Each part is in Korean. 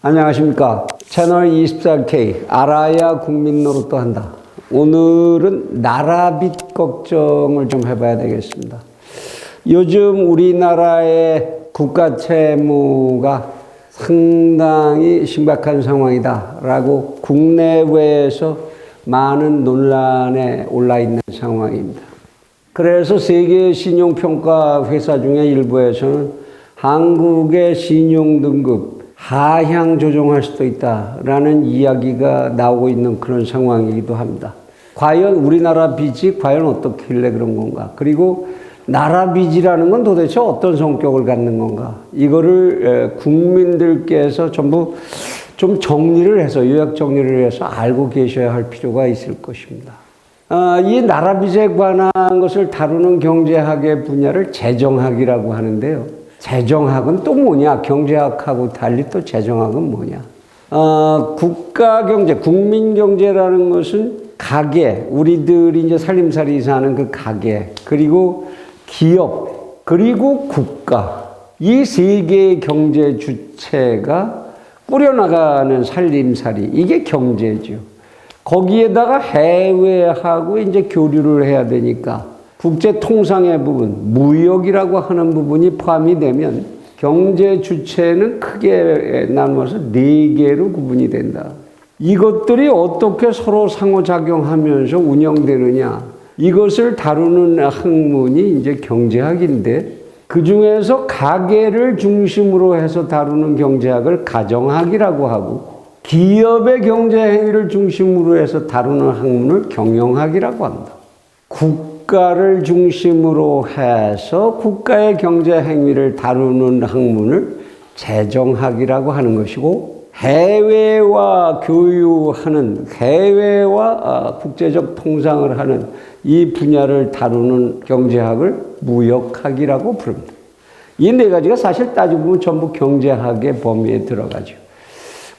안녕하십니까. 채널 24K 알아야 국민 노릇도 한다. 오늘은 나라빚 걱정을 좀 해봐야 되겠습니다. 요즘 우리나라의 국가 채무가 상당히 심각한 상황이다라고 국내외에서 많은 논란에 올라 있는 상황입니다. 그래서 세계 신용평가 회사 중에 일부에서는 한국의 신용등급 하향 조정할 수도 있다라는 이야기가 나오고 있는 그런 상황이기도 합니다. 과연 우리나라 빚이 과연 어떻길래 그런 건가? 그리고 나라 빚이라는 건 도대체 어떤 성격을 갖는 건가? 이거를 국민들께서 전부 좀 정리를 해서, 요약 정리를 해서 알고 계셔야 할 필요가 있을 것입니다. 이 나라 빚에 관한 것을 다루는 경제학의 분야를 재정학이라고 하는데요. 재정학은 또 뭐냐? 경제학하고 달리 또 재정학은 뭐냐? 국가 경제, 국민 경제라는 것은 가계, 우리들이 이제 살림살이 사는 그 가계, 그리고 기업, 그리고 국가. 이 세 개의 경제 주체가 꾸려나가는 살림살이, 이게 경제죠. 거기에다가 해외하고 이제 교류를 해야 되니까 국제 통상의 부분, 무역이라고 하는 부분이 포함이 되면 경제 주체는 크게 나누어서 4개로 구분이 된다. 이것들이 어떻게 서로 상호작용하면서 운영되느냐, 이것을 다루는 학문이 이제 경제학인데, 그 중에서 가계를 중심으로 해서 다루는 경제학을 가정학이라고 하고, 기업의 경제 행위를 중심으로 해서 다루는 학문을 경영학이라고 합니다. 국가를 중심으로 해서 국가의 경제 행위를 다루는 학문을 재정학이라고 하는 것이고, 해외와 교류하는, 해외와 국제적 통상을 하는 이 분야를 다루는 경제학을 무역학이라고 부릅니다. 이 4가지가 사실 따지고 보면 전부 경제학의 범위에 들어가죠.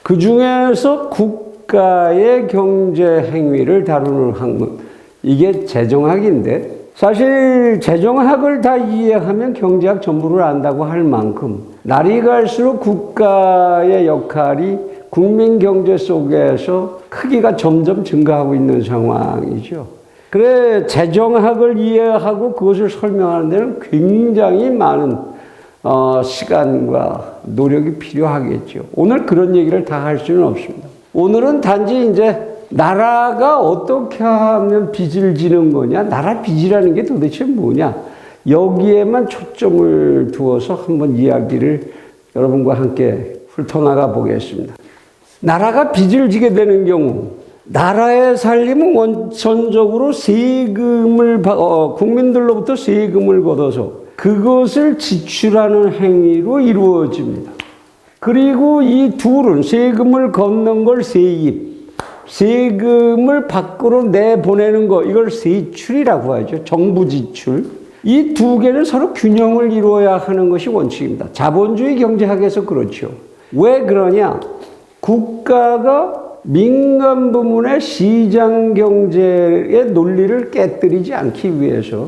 그 중에서 국가의 경제 행위를 다루는 학문, 이게 재정학인데, 사실 재정학을 다 이해하면 경제학 전부를 안다고 할 만큼 날이 갈수록 국가의 역할이 국민 경제 속에서 크기가 점점 증가하고 있는 상황이죠. 그래, 재정학을 이해하고 그것을 설명하는 데는 굉장히 많은 시간과 노력이 필요하겠죠. 오늘 그런 얘기를 다 할 수는 없습니다. 오늘은 단지 이제 나라가 어떻게 하면 빚을 지는 거냐, 나라 빚이라는 게 도대체 뭐냐, 여기에만 초점을 두어서 한번 이야기를 여러분과 함께 훑어나가 보겠습니다. 나라가 빚을 지게 되는 경우, 나라의 살림은 원천적으로 세금을, 국민들로부터 세금을 걷어서 그것을 지출하는 행위로 이루어집니다. 그리고 이 둘은 세금을 걷는 걸 세입, 세금을 밖으로 내보내는 거, 이걸 세출이라고 하죠. 정부 지출. 이 2개는 서로 균형을 이루어야 하는 것이 원칙입니다. 자본주의 경제학에서 그렇죠. 왜 그러냐? 국가가 민간 부문의 시장 경제의 논리를 깨뜨리지 않기 위해서,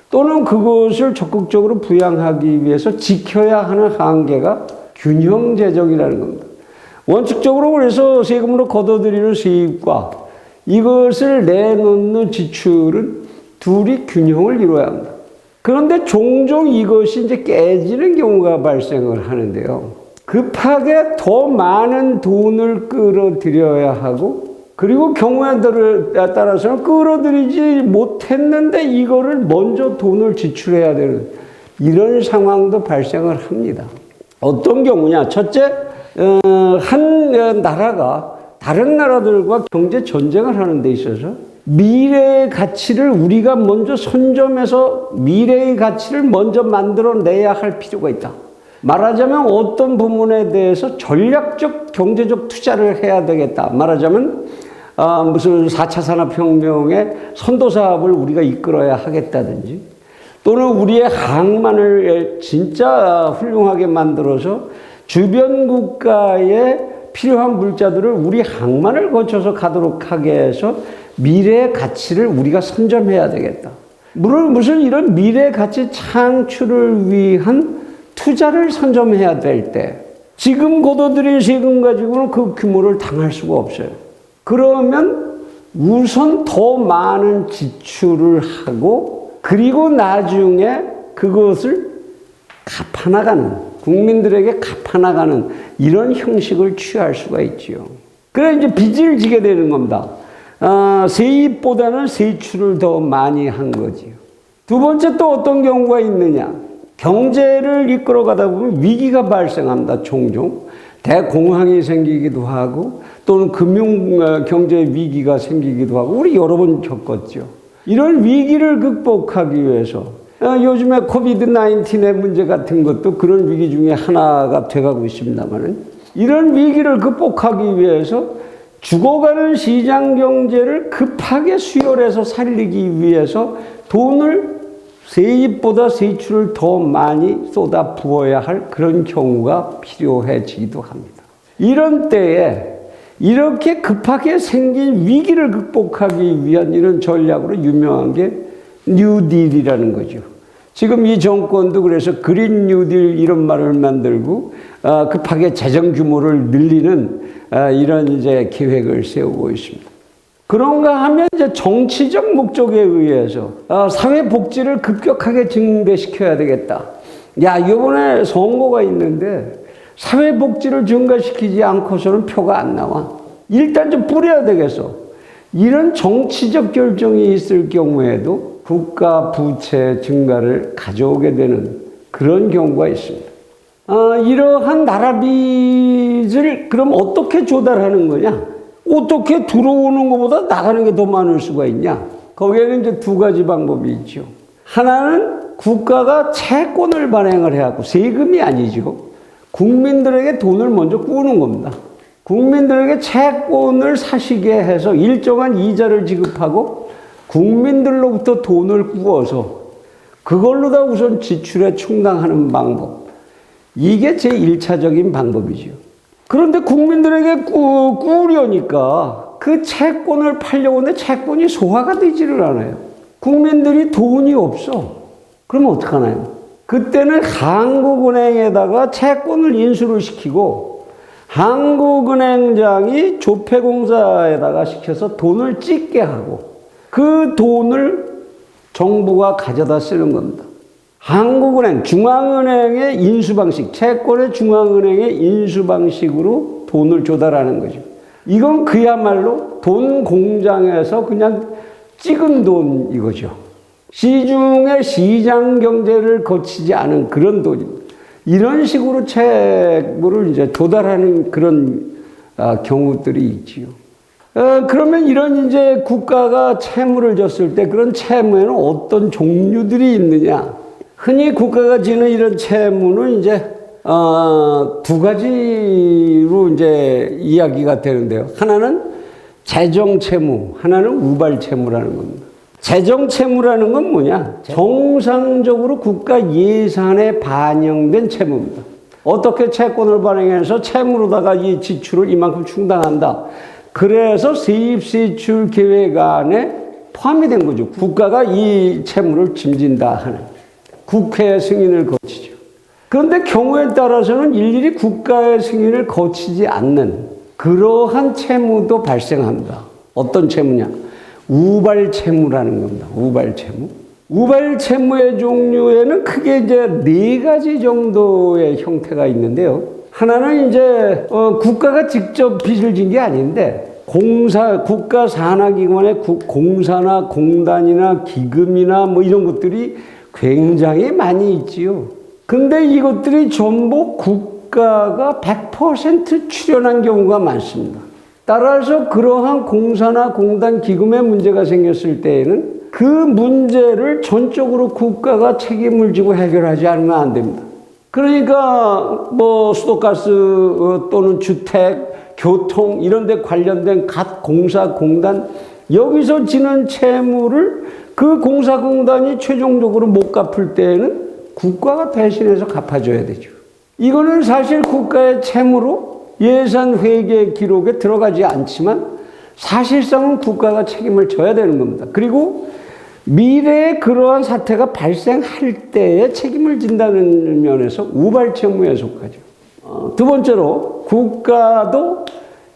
또는 그것을 적극적으로 부양하기 위해서 지켜야 하는 한계가 균형 재정이라는 겁니다. 원칙적으로 그래서 세금으로 걷어들이는 세입과 이것을 내놓는 지출은 둘이 균형을 이루어야 합니다. 그런데 종종 이것이 이제 깨지는 경우가 발생을 하는데요. 급하게 더 많은 돈을 끌어들여야 하고, 그리고 경우에 따라서는 끌어들이지 못했는데 이거를 먼저 돈을 지출해야 되는 이런 상황도 발생을 합니다. 어떤 경우냐? 첫째, 한 나라가 다른 나라들과 경제 전쟁을 하는 데 있어서 미래의 가치를 우리가 먼저 선점해서 미래의 가치를 먼저 만들어내야 할 필요가 있다. 말하자면 어떤 부분에 대해서 전략적 경제적 투자를 해야 되겠다. 말하자면 무슨 4차 산업혁명의 선도사업을 우리가 이끌어야 하겠다든지, 또는 우리의 항만을 진짜 훌륭하게 만들어서 주변 국가에 필요한 물자들을 우리 항만을 거쳐서 가도록 하게 해서 미래의 가치를 우리가 선점해야 되겠다. 물론 무슨 이런 미래 가치 창출을 위한 투자를 선점해야 될 때, 지금 걷어들인 세금 가지고는 그 규모를 당할 수가 없어요. 그러면 우선 더 많은 지출을 하고 그리고 나중에 그것을 갚아나가는, 국민들에게 갚아나가는 이런 형식을 취할 수가 있지요. 그래 이제 빚을 지게 되는 겁니다. 세입보다는 세출을 더 많이 한 거지요. 두 번째 또 어떤 경우가 있느냐. 경제를 이끌어가다 보면 위기가 발생합니다. 종종. 대공황이 생기기도 하고 또는 금융 경제 위기가 생기기도 하고 우리 여러 번 겪었죠. 이런 위기를 극복하기 위해서 요즘에 코비드-19의 문제 같은 것도 그런 위기 중에 하나가 돼가고 있습니다만 이런 위기를 극복하기 위해서 죽어가는 시장 경제를 급하게 수혈해서 살리기 위해서 돈을 세입보다 세출을 더 많이 쏟아 부어야 할 그런 경우가 필요해지기도 합니다. 이런 때에 이렇게 급하게 생긴 위기를 극복하기 위한 이런 전략으로 유명한 게 뉴딜이라는 거죠. 지금 이 정권도 그래서 그린 뉴딜 이런 말을 만들고 급하게 재정 규모를 늘리는 이런 이제 계획을 세우고 있습니다. 그런가 하면 이제 정치적 목적에 의해서 사회 복지를 급격하게 증대시켜야 되겠다. 야, 이번에 선거가 있는데 사회 복지를 증가시키지 않고서는 표가 안 나와. 일단 좀 뿌려야 되겠어. 이런 정치적 결정이 있을 경우에도 국가 부채 증가를 가져오게 되는 그런 경우가 있습니다. 이러한 나라 빚을 그럼 어떻게 조달하는 거냐? 어떻게 들어오는 것보다 나가는 게 더 많을 수가 있냐? 거기에는 이제 두 가지 방법이 있죠. 하나는 국가가 채권을 발행을 해갖고 세금이 아니죠. 국민들에게 돈을 먼저 꾸는 겁니다. 국민들에게 채권을 사시게 해서 일정한 이자를 지급하고 국민들로부터 돈을 꾸어서 그걸로 다 우선 지출에 충당하는 방법. 이게 제1차적인 방법이죠. 그런데 국민들에게 꾸려니까 그 채권을 팔려고 하는데 채권이 소화가 되지를 않아요. 국민들이 돈이 없어. 그러면 어떡하나요? 그때는 한국은행에다가 채권을 인수를 시키고 한국은행장이 조폐공사에다가 시켜서 돈을 찍게 하고 그 돈을 정부가 가져다 쓰는 겁니다. 한국은행, 중앙은행의 인수방식, 채권의 중앙은행의 인수방식으로 돈을 조달하는 거죠. 이건 그야말로 돈 공장에서 그냥 찍은 돈 이거죠. 시중의 시장 경제를 거치지 않은 그런 돈입니다. 이런 식으로 채무를 이제 조달하는 그런 경우들이 있지요. 그러면 이런 이제 국가가 채무를 졌을 때 그런 채무에는 어떤 종류들이 있느냐? 흔히 국가가 지는 이런 채무는 이제 두 가지로 이제 이야기가 되는데요. 하나는 재정 채무, 하나는 우발 채무라는 겁니다. 재정 채무라는 건 뭐냐? 정상적으로 국가 예산에 반영된 채무입니다. 어떻게 채권을 발행해서 채무로다가 이 지출을 이만큼 충당한다. 그래서 세입세출 계획 안에 포함이 된 거죠. 국가가 이 채무를 짐진다 하는. 국회의 승인을 거치죠. 그런데 경우에 따라서는 일일이 국가의 승인을 거치지 않는 그러한 채무도 발생합니다. 어떤 채무냐? 우발 채무라는 겁니다. 우발 채무. 우발 채무의 종류에는 크게 이제 네 가지 정도의 형태가 있는데요. 하나는 이제 국가가 직접 빚을 진 게 아닌데 국가 산하기관의 공사나 공단이나 기금이나 뭐 이런 것들이 굉장히 많이 있지요. 근데 이것들이 전부 국가가 100% 출연한 경우가 많습니다. 따라서 그러한 공사나 공단 기금에 문제가 생겼을 때에는 그 문제를 전적으로 국가가 책임을 지고 해결하지 않으면 안 됩니다. 그러니까 뭐 수도가스 또는 주택, 교통 이런 데 관련된 각 공사, 공단 여기서 지는 채무를 그 공사, 공단이 최종적으로 못 갚을 때에는 국가가 대신해서 갚아줘야 되죠. 이거는 사실 국가의 채무로 예산 회계 기록에 들어가지 않지만 사실상은 국가가 책임을 져야 되는 겁니다. 그리고 미래에 그러한 사태가 발생할 때에 책임을 진다는 면에서 우발 채무에 속하죠. 두 번째로 국가도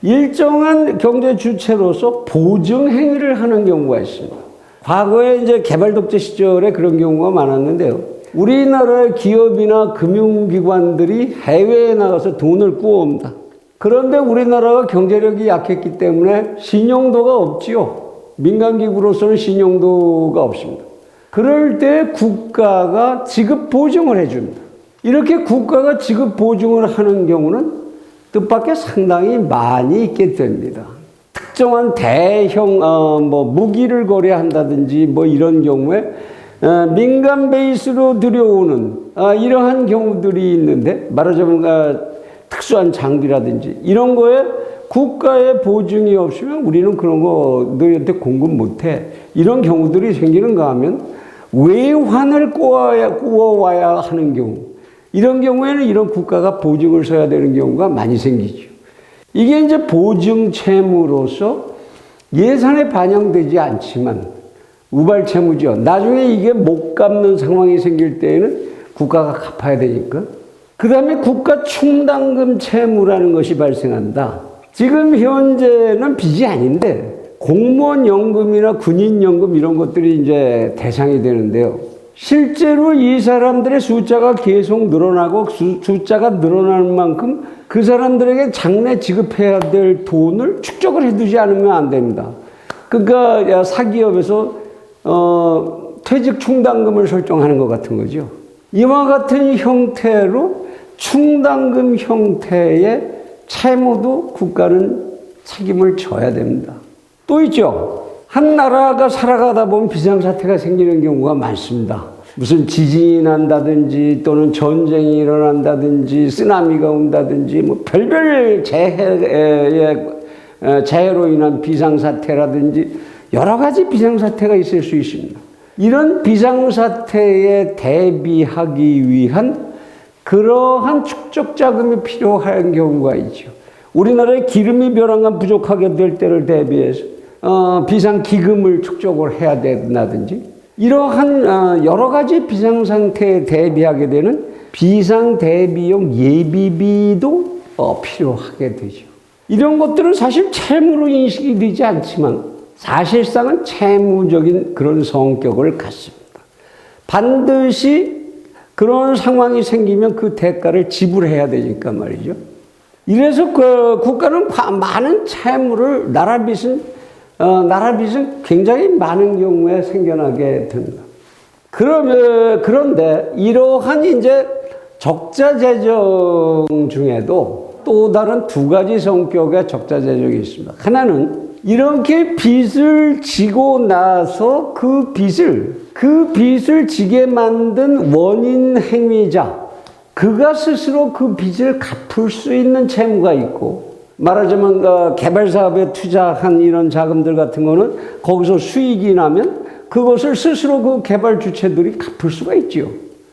일정한 경제 주체로서 보증 행위를 하는 경우가 있습니다. 과거에 이제 개발 독재 시절에 그런 경우가 많았는데요. 우리나라의 기업이나 금융기관들이 해외에 나가서 돈을 꾸어옵니다. 그런데 우리나라가 경제력이 약했기 때문에 신용도가 없지요. 민간기구로서는 신용도가 없습니다. 그럴 때 국가가 지급 보증을 해줍니다. 이렇게 국가가 지급 보증을 하는 경우는 뜻밖의 상당히 많이 있게 됩니다. 특정한 대형 무기를 거래한다든지 이런 경우에 민간 베이스로 들여오는 이러한 경우들이 있는데, 말하자면 특수한 장비라든지 이런 거에 국가의 보증이 없으면 우리는 그런 거 너희한테 공급 못해. 이런 경우들이 생기는가 하면 외환을 꾸어와야 하는 경우, 이런 경우에는 이런 국가가 보증을 서야 되는 경우가 많이 생기죠. 이게 이제 보증 채무로서 예산에 반영되지 않지만 우발 채무죠. 나중에 이게 못 갚는 상황이 생길 때에는 국가가 갚아야 되니까. 그 다음에 국가 충당금 채무라는 것이 발생한다. 지금 현재는 빚이 아닌데 공무원 연금이나 군인 연금 이런 것들이 이제 대상이 되는데요. 실제로 이 사람들의 숫자가 계속 늘어나고 숫자가 늘어나는 만큼 그 사람들에게 장래 지급해야 될 돈을 축적을 해두지 않으면 안 됩니다. 그러니까 사기업에서 퇴직 충당금을 설정하는 것 같은 거죠. 이와 같은 형태로 충당금 형태의 채무도 국가는 책임을 져야 됩니다. 또 있죠. 한 나라가 살아가다 보면 비상사태가 생기는 경우가 많습니다. 무슨 지진이 난다든지 또는 전쟁이 일어난다든지 쓰나미가 온다든지 별별 재해로 인한 비상사태라든지 여러 가지 비상사태가 있을 수 있습니다. 이런 비상사태에 대비하기 위한 그러한 축적 자금이 필요한 경우가 있죠. 우리나라에 기름이 벼랑간 부족하게 될 때를 대비해서 비상기금을 축적을 해야 된다든지 이러한 여러 가지 비상상태에 대비하게 되는 비상대비용 예비비도 필요하게 되죠. 이런 것들은 사실 채무로 인식이 되지 않지만 사실상은 채무적인 그런 성격을 갖습니다. 반드시 그런 상황이 생기면 그 대가를 지불해야 되니까 말이죠. 이래서 국가는 많은 채무를 나라 빚은 굉장히 많은 경우에 생겨나게 됩니다. 그런데 이러한 이제 적자 재정 중에도 또 다른 두 가지 성격의 적자 재정이 있습니다. 하나는 이렇게 빚을 지고 나서 그 빚을 지게 만든 원인 행위자, 그가 스스로 그 빚을 갚을 수 있는 채무가 있고, 말하자면 개발 사업에 투자한 이런 자금들 같은 거는 거기서 수익이 나면 그것을 스스로 그 개발 주체들이 갚을 수가 있죠.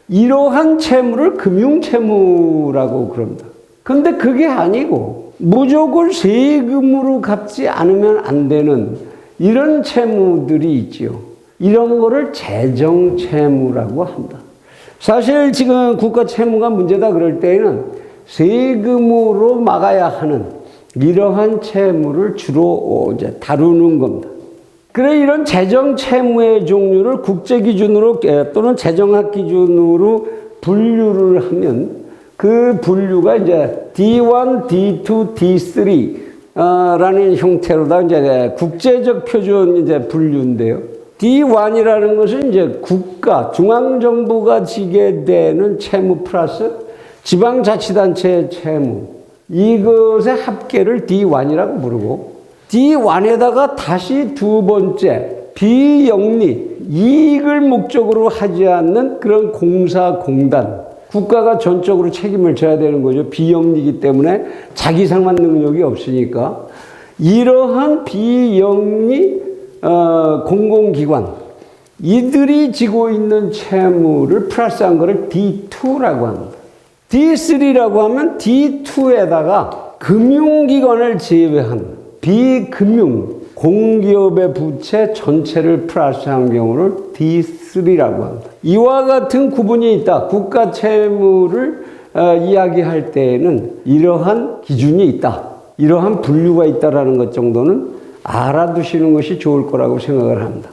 이러한 채무를 금융채무라고 그럽니다. 근데 그게 아니고 무조건 세금으로 갚지 않으면 안 되는 이런 채무들이 있죠. 이런 거를 재정채무라고 합니다. 사실 지금 국가 채무가 문제다 그럴 때에는 세금으로 막아야 하는 이러한 채무를 주로 이제 다루는 겁니다. 그래 이런 재정 채무의 종류를 국제 기준으로 또는 재정학 기준으로 분류를 하면 그 분류가 이제 D1, D2, D3라는 형태로다 이제 국제적 표준 이제 분류인데요. D1이라는 것은 이제 국가, 중앙정부가 지게 되는 채무 플러스 지방자치단체의 채무, 이것의 합계를 D1이라고 부르고, D1에다가 다시 두 번째 비영리, 이익을 목적으로 하지 않는 그런 공사공단, 국가가 전적으로 책임을 져야 되는 거죠. 비영리이기 때문에 자기 상환 능력이 없으니까. 이러한 비영리 공공기관, 이들이 지고 있는 채무를 플러스한 거를 D2라고 합니다. D3라고 하면 D2에다가 금융기관을 제외한 비금융 공기업의 부채 전체를 플러스한 경우를 D3라고 합니다. 이와 같은 구분이 있다. 국가 채무를 이야기할 때에는 이러한 기준이 있다, 이러한 분류가 있다라는 것 정도는 알아두시는 것이 좋을 거라고 생각을 합니다.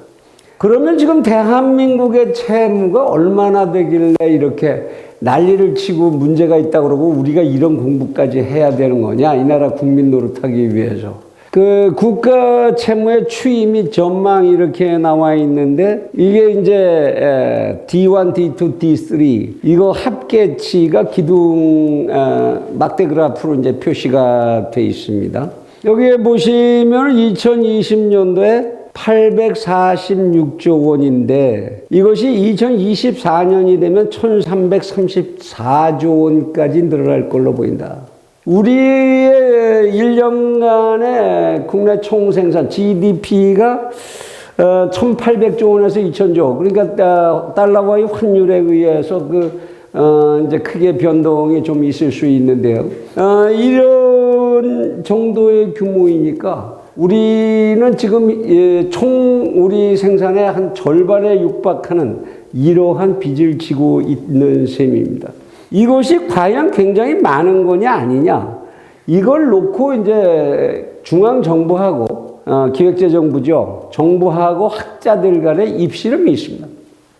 그러면 지금 대한민국의 채무가 얼마나 되길래 이렇게 난리를 치고 문제가 있다고 그러고 우리가 이런 공부까지 해야 되는 거냐, 이 나라 국민 노릇하기 위해서. 그 국가 채무의 추이 및 전망 이렇게 나와 있는데, 이게 이제 D1, D2, D3 이거 합계치가 기둥 막대 그래프로 이제 표시가 돼 있습니다. 여기에 보시면 2020년도에 846조 원인데 이것이 2024년이 되면 1334조 원까지 늘어날 걸로 보인다. 우리의 1년간의 국내 총생산 GDP가 1800조 원에서 2000조, 그러니까 달러와의 환율에 의해서 이제 크게 변동이 좀 있을 수 있는데요. 이런 정도의 규모이니까 우리는 지금 총 우리 생산의 한 절반에 육박하는 이러한 빚을 지고 있는 셈입니다. 이것이 과연 굉장히 많은 거냐 아니냐, 이걸 놓고 이제 중앙정부하고 기획재정부죠, 정부하고 학자들 간의 입씨름이 있습니다.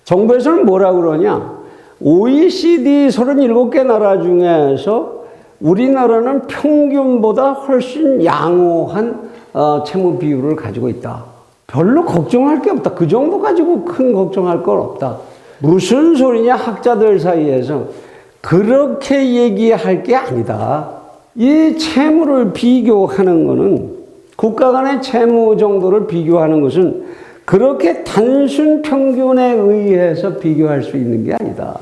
정부에서는 뭐라 그러냐, OECD 37개 나라 중에서 우리나라는 평균보다 훨씬 양호한 채무 비율을 가지고 있다. 별로 걱정할 게 없다. 그 정도 가지고 큰 걱정할 건 없다. 무슨 소리냐, 학자들 사이에서 그렇게 얘기할 게 아니다. 이 채무를 비교하는 것은, 국가 간의 채무 정도를 비교하는 것은 그렇게 단순 평균에 의해서 비교할 수 있는 게 아니다.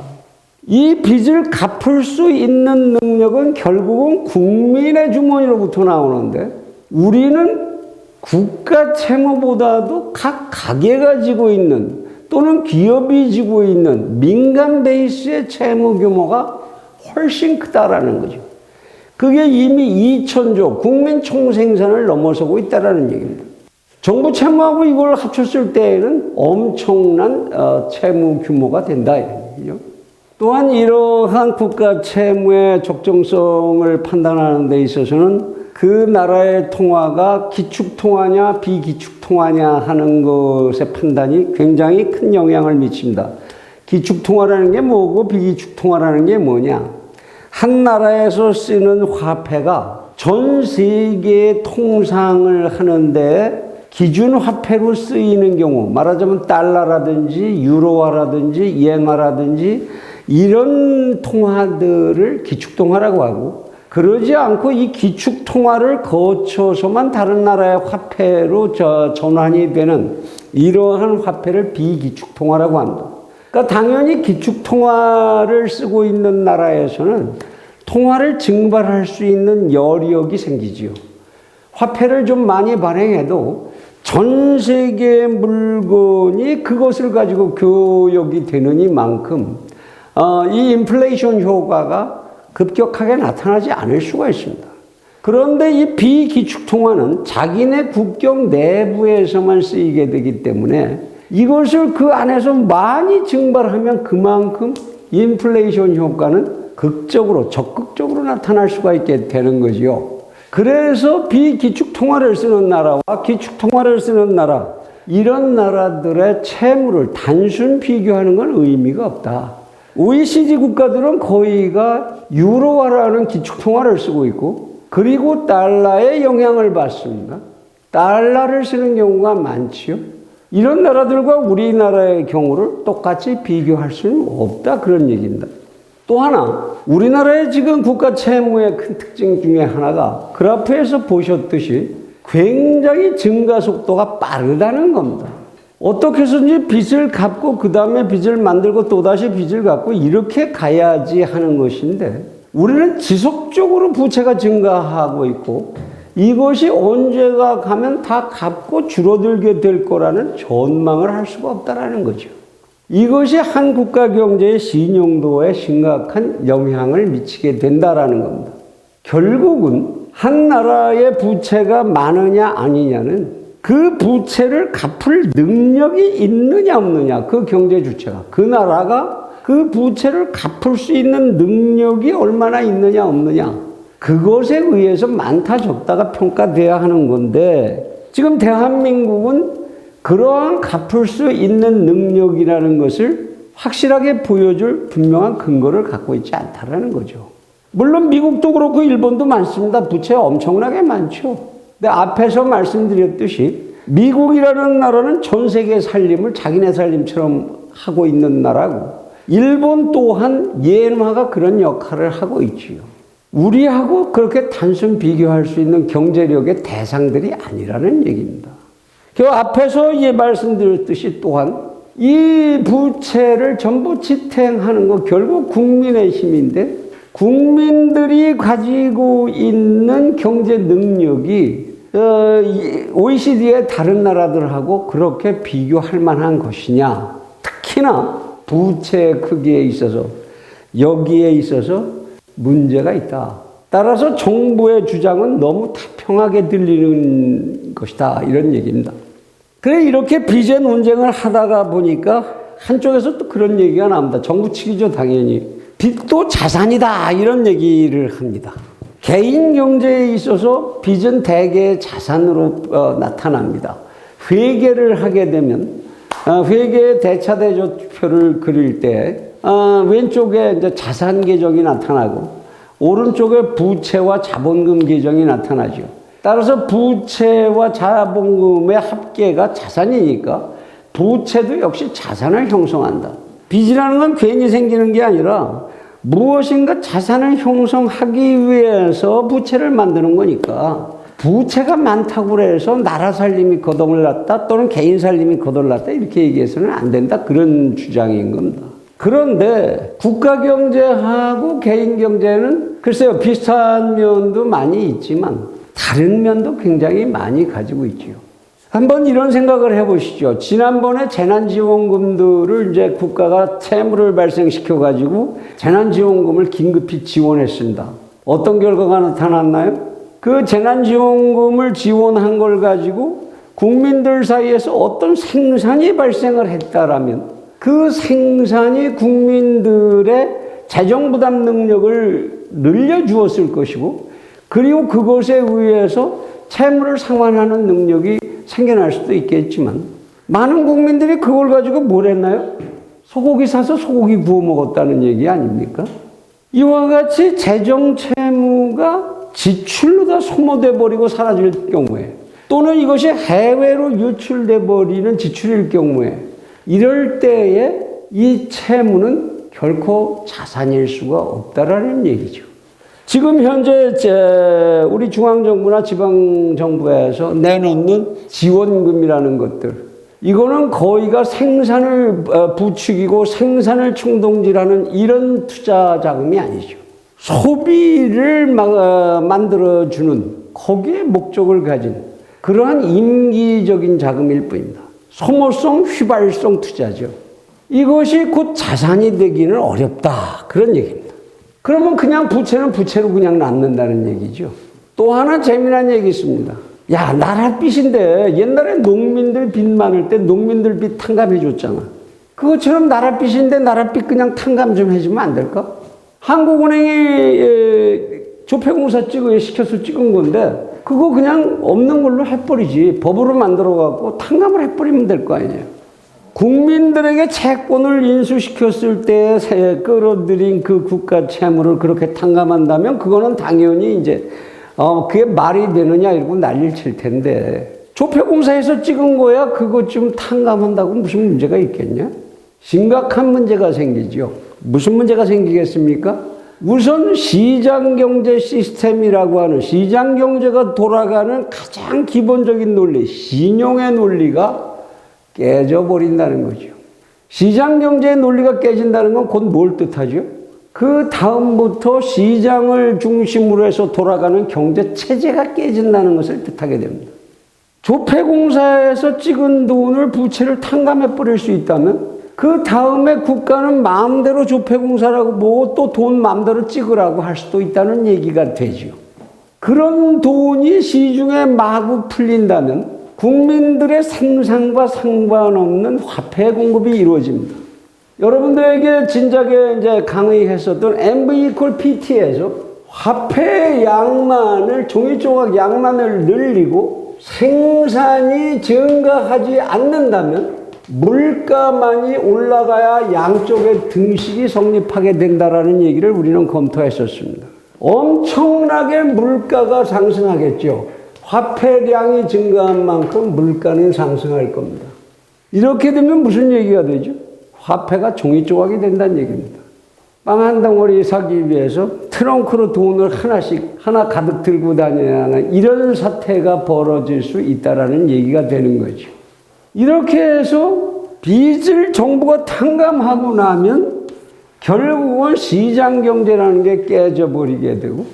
이 빚을 갚을 수 있는 능력은 결국은 국민의 주머니로부터 나오는데, 우리는 국가 채무보다도 각 가게가 지고 있는 또는 기업이 지고 있는 민간 베이스의 채무 규모가 훨씬 크다라는 거죠. 그게 이미 2000조 국민 총생산을 넘어서고 있다라는 얘기입니다. 정부 채무하고 이걸 합쳤을 때에는 엄청난 채무 규모가 된다 이런 얘기죠. 또한 이러한 국가 채무의 적정성을 판단하는 데 있어서는 그 나라의 통화가 기축통화냐 비기축통화냐 하는 것의 판단이 굉장히 큰 영향을 미칩니다. 기축통화라는 게 뭐고 비기축통화라는 게 뭐냐. 한 나라에서 쓰는 화폐가 전 세계의 통상을 하는데 기준 화폐로 쓰이는 경우, 말하자면 달러라든지 유로화라든지 엔화라든지 이런 통화들을 기축통화라고 하고, 그러지 않고 이 기축통화를 거쳐서만 다른 나라의 화폐로 전환이 되는 이러한 화폐를 비기축통화라고 합니다. 그러니까 당연히 기축통화를 쓰고 있는 나라에서는 통화를 증발할 수 있는 여력이 생기지요. 화폐를 좀 많이 발행해도 전 세계의 물건이 그것을 가지고 교역이 되는 이만큼 이 인플레이션 효과가 급격하게 나타나지 않을 수가 있습니다. 그런데 이 비기축통화는 자기네 국경 내부에서만 쓰이게 되기 때문에 이것을 그 안에서 많이 증발하면 그만큼 인플레이션 효과는 적극적으로 나타날 수가 있게 되는 거지요. 그래서 비기축통화를 쓰는 나라와 기축통화를 쓰는 나라, 이런 나라들의 채무를 단순 비교하는 건 의미가 없다. OECD 국가들은 거의가 유로화라는 기축통화를 쓰고 있고, 그리고 달러의 영향을 받습니다. 달러를 쓰는 경우가 많지요. 이런 나라들과 우리나라의 경우를 똑같이 비교할 수는 없다, 그런 얘기입니다. 또 하나, 우리나라의 지금 국가 채무의 큰 특징 중에 하나가 그래프에서 보셨듯이 굉장히 증가 속도가 빠르다는 겁니다. 어떻게 해서든지 빚을 갚고 그 다음에 빚을 만들고 또다시 빚을 갚고 이렇게 가야지 하는 것인데, 우리는 지속적으로 부채가 증가하고 있고 이것이 언제가 가면 다 갚고 줄어들게 될 거라는 전망을 할 수가 없다라는 거죠. 이것이 한 국가 경제의 신용도에 심각한 영향을 미치게 된다라는 겁니다. 결국은 한 나라의 부채가 많으냐 아니냐는 그 부채를 갚을 능력이 있느냐 없느냐, 그 경제 주체가, 그 나라가 그 부채를 갚을 수 있는 능력이 얼마나 있느냐 없느냐, 그것에 의해서 많다 적다가 평가돼야 하는 건데, 지금 대한민국은 그러한 갚을 수 있는 능력이라는 것을 확실하게 보여줄 분명한 근거를 갖고 있지 않다라는 거죠. 물론 미국도 그렇고 일본도 많습니다. 부채 엄청나게 많죠. 근데 앞에서 말씀드렸듯이 미국이라는 나라는 전 세계 살림을 자기네 살림처럼 하고 있는 나라고, 일본 또한 예화가 그런 역할을 하고 있지요. 우리하고 그렇게 단순 비교할 수 있는 경제력의 대상들이 아니라는 얘기입니다. 그 앞에서 말씀드렸듯이 또한 이 부채를 전부 지탱하는 거 결국 국민의 힘인데, 국민들이 가지고 있는 경제 능력이 OECD의 다른 나라들하고 그렇게 비교할 만한 것이냐, 특히나 부채 크기에 있어서 여기에 있어서 문제가 있다. 따라서 정부의 주장은 너무 타평하게 들리는 것이다, 이런 얘기입니다. 그래, 이렇게 비제 논쟁을 하다가 보니까 한쪽에서 또 그런 얘기가 나옵니다. 정부 측이죠, 당연히. 빚도 자산이다, 이런 얘기를 합니다. 개인 경제에 있어서 빚은 대개 자산으로 나타납니다. 회계를 하게 되면 회계의 대차대조표를 그릴 때 왼쪽에 이제 자산 계정이 나타나고 오른쪽에 부채와 자본금 계정이 나타나죠. 따라서 부채와 자본금의 합계가 자산이니까 부채도 역시 자산을 형성한다. 빚이라는 건 괜히 생기는 게 아니라 무엇인가 자산을 형성하기 위해서 부채를 만드는 거니까, 부채가 많다고 해서 나라 살림이 거덜났다 또는 개인 살림이 거덜났다 이렇게 얘기해서는 안 된다, 그런 주장인 겁니다. 그런데 국가 경제하고 개인 경제는 글쎄요, 비슷한 면도 많이 있지만 다른 면도 굉장히 많이 가지고 있지요. 한번 이런 생각을 해보시죠. 지난번에 재난지원금들을 이제 국가가 채무를 발생시켜가지고 재난지원금을 긴급히 지원했습니다. 어떤 결과가 나타났나요? 그 재난지원금을 지원한 걸 가지고 국민들 사이에서 어떤 생산이 발생을 했다라면 그 생산이 국민들의 재정부담 능력을 늘려주었을 것이고, 그리고 그것에 의해서 채무를 상환하는 능력이 생겨날 수도 있겠지만, 많은 국민들이 그걸 가지고 뭘 했나요? 소고기 사서 소고기 구워 먹었다는 얘기 아닙니까? 이와 같이 재정 채무가 지출로 다 소모돼 버리고 사라질 경우에, 또는 이것이 해외로 유출돼 버리는 지출일 경우에, 이럴 때에 이 채무는 결코 자산일 수가 없다라는 얘기죠. 지금 현재 우리 중앙정부나 지방정부에서 내놓는 지원금이라는 것들, 이거는 거의가 생산을 부추기고 생산을 충동질하는 이런 투자 자금이 아니죠. 소비를 만들어주는, 거기에 목적을 가진 그러한 임기적인 자금일 뿐입니다. 소모성, 휘발성 투자죠. 이것이 곧 자산이 되기는 어렵다, 그런 얘기입니다. 그러면 그냥 부채는 부채로 그냥 남는다는 얘기죠. 또 하나 재미난 얘기 있습니다. 야, 나라 빚인데 옛날에 농민들 빚 많을 때 농민들 빚 탕감해 줬잖아. 그것처럼 나라 빚인데 나라 빚 그냥 탕감 좀 해주면 안 될까? 한국은행이 조폐공사 시켜서 찍은 건데 그거 그냥 없는 걸로 해버리지. 법으로 만들어갖고 탕감을 해버리면 될 거 아니에요. 국민들에게 채권을 인수시켰을 때 끌어들인 그 국가 채무를 그렇게 탕감한다면 그거는 당연히 이제 그게 말이 되느냐 이러고 난리를 칠 텐데, 조폐공사에서 찍은 거야 그것 좀 탕감한다고 무슨 문제가 있겠냐? 심각한 문제가 생기죠. 무슨 문제가 생기겠습니까? 우선 시장경제 시스템이라고 하는, 시장경제가 돌아가는 가장 기본적인 논리, 신용의 논리가 깨져버린다는 거죠. 시장경제의 논리가 깨진다는 건 곧 뭘 뜻하죠? 그 다음부터 시장을 중심으로 해서 돌아가는 경제체제가 깨진다는 것을 뜻하게 됩니다. 조폐공사에서 찍은 돈을 부채를 탕감해버릴 수 있다면 그 다음에 국가는 마음대로 조폐공사라고 뭐 또 돈 마음대로 찍으라고 할 수도 있다는 얘기가 되죠. 그런 돈이 시중에 마구 풀린다면 국민들의 생산과 상관없는 화폐 공급이 이루어집니다. 여러분들에게 진작에 이제 강의했었던 MV=PT에서 화폐 양만을, 종이 조각 양만을 늘리고 생산이 증가하지 않는다면 물가만이 올라가야 양쪽의 등식이 성립하게 된다라는 얘기를 우리는 검토했었습니다. 엄청나게 물가가 상승하겠죠. 화폐량이 증가한 만큼 물가는 상승할 겁니다. 이렇게 되면 무슨 얘기가 되죠? 화폐가 종이 조각이 된다는 얘기입니다. 빵 한 덩어리 사기 위해서 트렁크로 돈을 하나 가득 들고 다녀야 하는 이런 사태가 벌어질 수 있다라는 얘기가 되는 거죠. 이렇게 해서 빚을 정부가 탕감하고 나면 결국은 시장경제라는 게 깨져버리게 되고,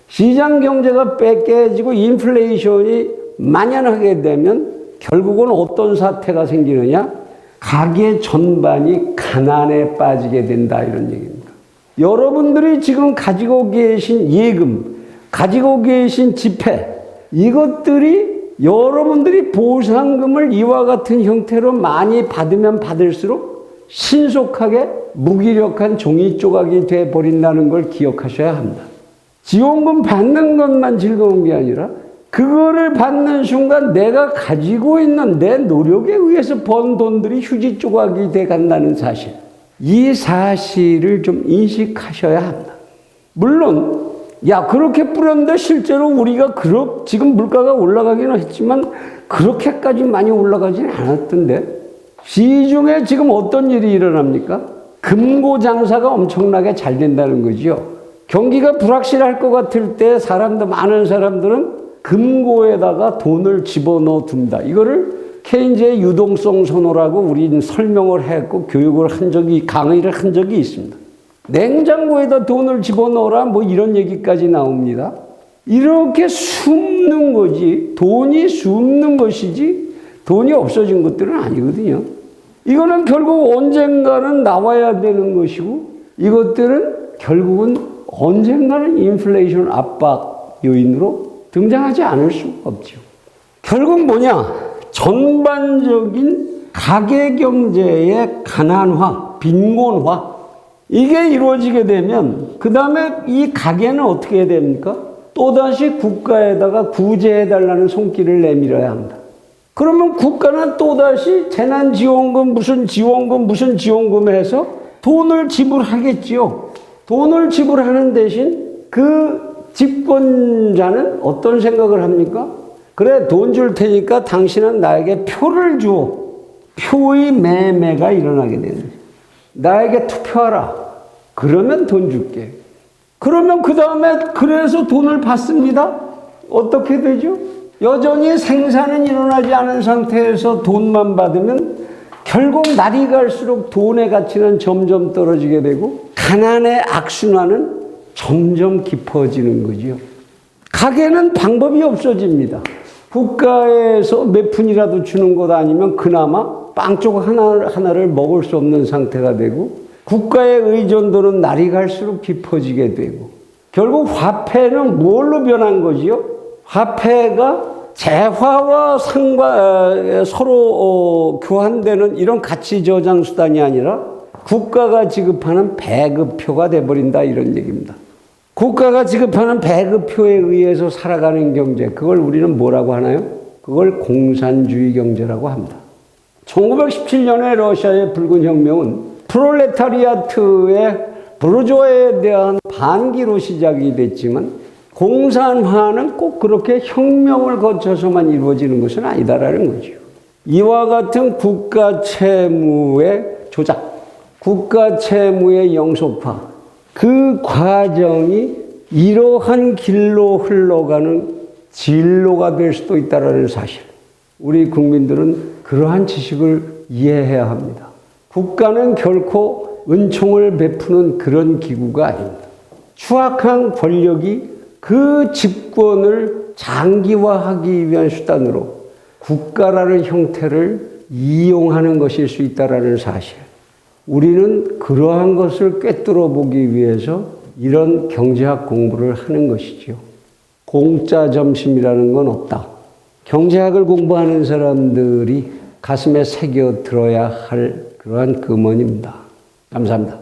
시장경제가 깨지고 인플레이션이 만연하게 되면 결국은 어떤 사태가 생기느냐? 가계 전반이 가난에 빠지게 된다, 이런 얘기입니다. 여러분들이 지금 가지고 계신 예금, 가지고 계신 지폐, 이것들이 여러분들이 보상금을 이와 같은 형태로 많이 받으면 받을수록 신속하게 무기력한 종이 조각이 돼버린다는 걸 기억하셔야 합니다. 지원금 받는 것만 즐거운 게 아니라 그거를 받는 순간 내가 가지고 있는 내 노력에 의해서 번 돈들이 휴지 조각이 돼 간다는 사실. 이 사실을 좀 인식하셔야 합니다. 물론 야, 그렇게 뿌렸는데 실제로 우리가 지금 물가가 올라가기는 했지만 그렇게까지 많이 올라가지는 않았던데, 시중에 지금 어떤 일이 일어납니까? 금고 장사가 엄청나게 잘 된다는 거죠. 경기가 불확실할 것 같을 때 많은 사람들은 금고에다가 돈을 집어넣어 둔다. 이거를 케인즈의 유동성 선호라고 우리는 설명을 했고 강의를 한 적이 있습니다. 냉장고에다 돈을 집어넣어라 뭐 이런 얘기까지 나옵니다. 이렇게 숨는 거지, 돈이 숨는 것이지 돈이 없어진 것들은 아니거든요. 이거는 결국 언젠가는 나와야 되는 것이고, 이것들은 결국은 언젠가는 인플레이션 압박 요인으로 등장하지 않을 수가 없죠. 결국 뭐냐? 전반적인 가계경제의 가난화, 빈곤화, 이게 이루어지게 되면 그 다음에 이 가계는 어떻게 해야 됩니까? 또다시 국가에다가 구제해달라는 손길을 내밀어야 합니다. 그러면 국가는 또다시 재난지원금 무슨 지원금 해서 돈을 지불하겠지요. 돈을 지불하는 대신 그 집권자는 어떤 생각을 합니까? 그래, 돈 줄 테니까 당신은 나에게 표를 줘. 표의 매매가 일어나게 되는 거예요. 나에게 투표하라. 그러면 돈 줄게. 그러면 그 다음에 그래서 돈을 받습니다. 어떻게 되죠? 여전히 생산은 일어나지 않은 상태에서 돈만 받으면 결국 날이 갈수록 돈의 가치는 점점 떨어지게 되고 가난의 악순환은 점점 깊어지는 거죠. 가게는 방법이 없어집니다. 국가에서 몇 푼이라도 주는 것 아니면 그나마 빵 조각 하나를 먹을 수 없는 상태가 되고, 국가의 의존도는 날이 갈수록 깊어지게 되고, 결국 화폐는 뭘로 변한 거지요? 화폐가 재화와 상과 서로 교환되는 이런 가치 저장 수단이 아니라 국가가 지급하는 배급표가 돼버린다, 이런 얘기입니다. 국가가 지급하는 배급표에 의해서 살아가는 경제, 그걸 우리는 뭐라고 하나요? 그걸 공산주의 경제라고 합니다. 1917년에 러시아의 붉은 혁명은 프롤레타리아트의 부르주아에 대한 반기로 시작이 됐지만 공산화는 꼭 그렇게 혁명을 거쳐서만 이루어지는 것은 아니다라는 거죠. 이와 같은 국가 채무의 조작, 국가 채무의 영속화, 그 과정이 이러한 길로 흘러가는 진로가 될 수도 있다는 사실. 우리 국민들은 그러한 지식을 이해해야 합니다. 국가는 결코 은총을 베푸는 그런 기구가 아닙니다. 추악한 권력이 그 집권을 장기화하기 위한 수단으로 국가라는 형태를 이용하는 것일 수 있다는 사실. 우리는 그러한 것을 꿰뚫어 보기 위해서 이런 경제학 공부를 하는 것이죠. 공짜 점심이라는 건 없다. 경제학을 공부하는 사람들이 가슴에 새겨 들어야 할 그러한 금원입니다. 감사합니다.